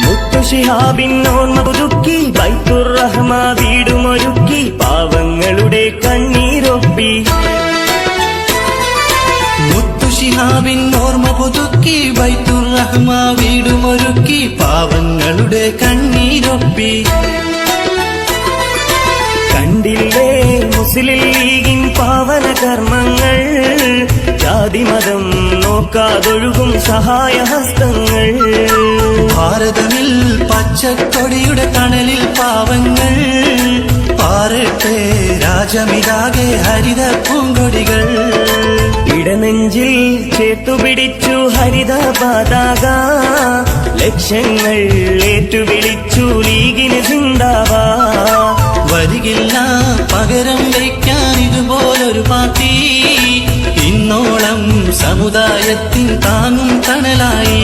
മുത്തുശിഹാബിൻ ഓർമ്മ പുതുക്കി ബൈത്തുർ റഹ്മ വീടുമൊരുക്കി പാവങ്ങളുടെ കണ്ണീരൊപ്പി. മുത്തുശിഹാബിൻ ഓർമ്മ പുതുക്കി ബൈത്തുർ റഹ്മ വീടുമൊരുക്കി പാവങ്ങളുടെ കണ്ണീരൊപ്പി. കണ്ടില്ലേ മുസ്ലിം ലീഗിൻ പാവന കർമ്മങ്ങൾ, ജാതിമതം നോക്കാതൊഴുകും സഹായഹസ്തങ്ങൾ. ഭാരതമിൽ പച്ചക്കൊടിയുടെ തണലിൽ പാവങ്ങൾ പാറട്ടെ രാജമിതാകെ ഹരിത പൂങ്കൊടികൾ. ഇടനെഞ്ചിൽ ചേർത്തുപിടിച്ചു ഹരിത പതാക, ലക്ഷ്യങ്ങൾ ഏറ്റുവിളിച്ചു ലീഗിന് സിന്ദാബാ. വരികില്ല പകരം വയ്ക്കാൻ ഇതുപോലൊരു പാർട്ടി, ഇന്നോളം സമുദായത്തിൻ താങ്ങും തണലായി.